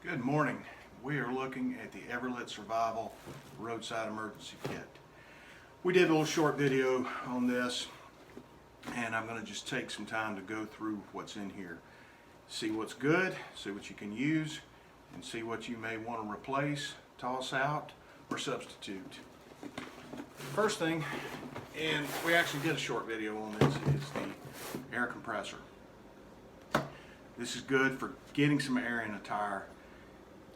Good morning. We are looking at the Everlit Survival Roadside Emergency Kit. We did a little short video on this, and I'm going to just take some time to go through what's in here. See what's good, see what you can use, and see what you may want to replace, toss out, or substitute. First thing, and we actually did a short video on this, is the air compressor. This is good for getting some air in a tire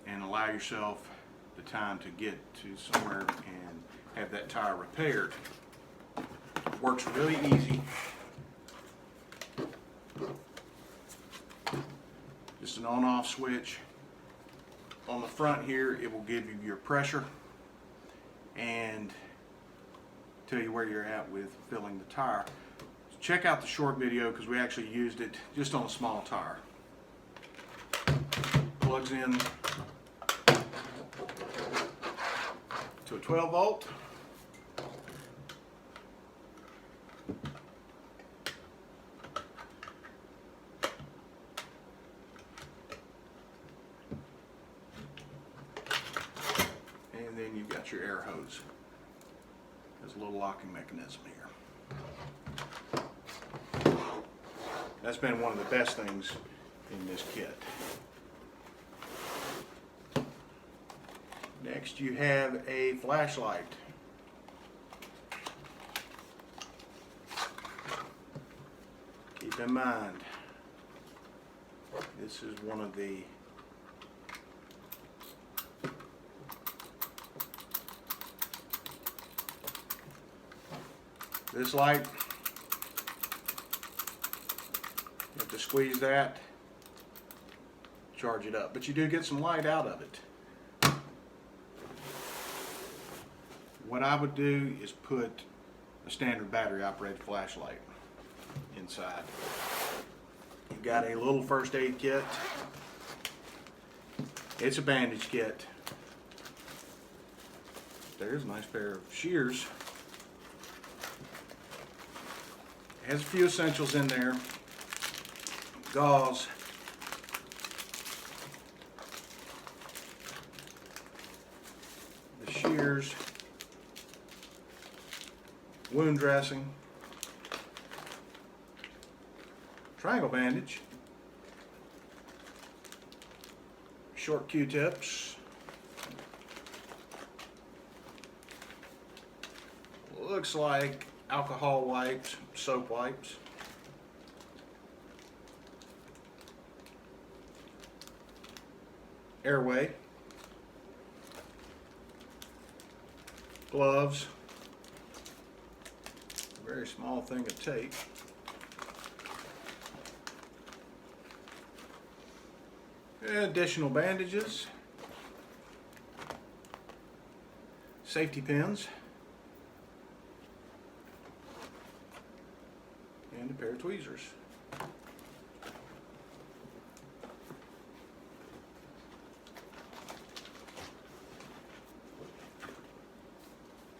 and allow yourself the time to get to somewhere and have that tire repaired. Works really easy. Just an on-off switch. On the front here, it will give you your pressure and tell you where you're at with filling the tire. So check out the short video because we actually used it just on a small tire. Plugs in to a 12 volt. And then you've got your air hose. There's a little locking mechanism here. That's been one of the best things in this kit. Next you have a flashlight. Keep in mind, this is one of the this light, you have to squeeze that, charge it up, but you do get some light out of it. What I would do is put a standard battery operated flashlight inside. You've got a little first aid kit. It's a bandage kit. There's a nice pair of shears. It has a few essentials in there. Gauze. The shears. Wound dressing, triangle bandage, short Q-tips, looks like alcohol wipes, soap wipes, airway, gloves, very small thing of tape. Additional bandages, safety pins, and a pair of tweezers.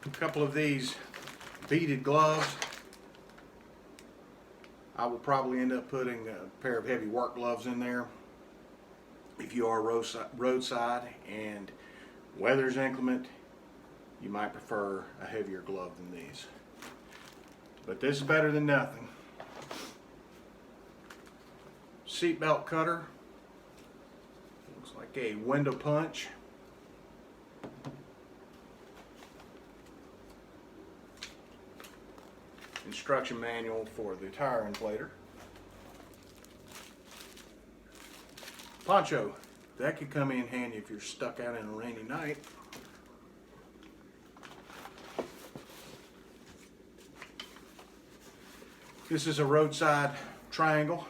A couple of these beaded gloves. I will probably end up putting a pair of heavy work gloves in there. If you are roadside and weather's inclement, you might prefer a heavier glove than these. But this is better than nothing. Seatbelt cutter. Looks like a window punch. Instruction manual for the tire inflator. Poncho. That could come in handy if you're stuck out in a rainy night. This is a roadside triangle.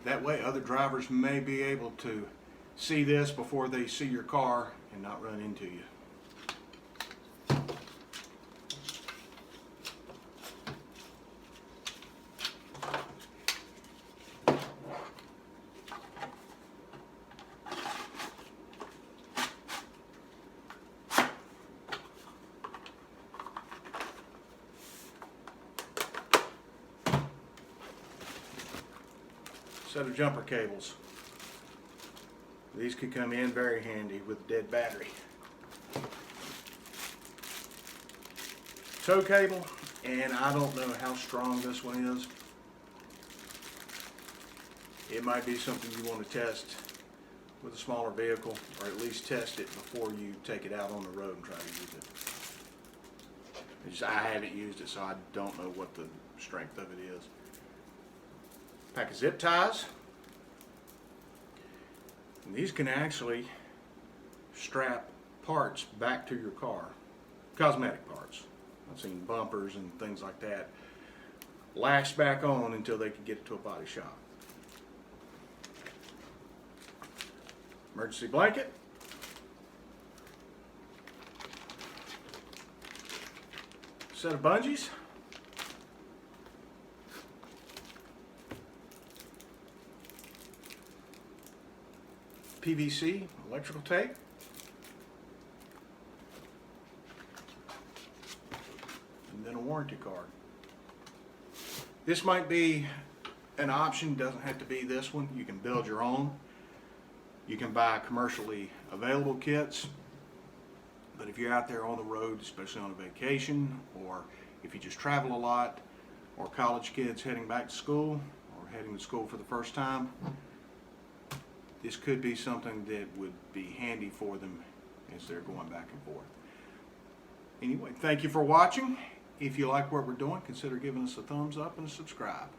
That way other drivers may be able to see this before they see your car and not run into you. Set of jumper cables. These could come in very handy with a dead battery. Tow cable, and I don't know how strong this one is. It might be something you want to test with a smaller vehicle, or at least test it before you take it out on the road and try to use it. I haven't used it, so I don't know what the strength of it is. Pack of zip ties. And these can actually strap parts back to your car, cosmetic parts. I've seen bumpers and things like that lash back on until they can get it to a body shop. Emergency blanket. Set of bungees. PVC electrical tape. And then a warranty card. This might be an option, doesn't have to be this one. You can build your own. You can buy commercially available kits. But if you're out there on the road, especially on a vacation, or if you just travel a lot, or college kids heading back to school, or heading to school for the first time, this could be something that would be handy for them as they're going back and forth. Anyway, thank you for watching. If you like what we're doing, consider giving us a thumbs up and a subscribe.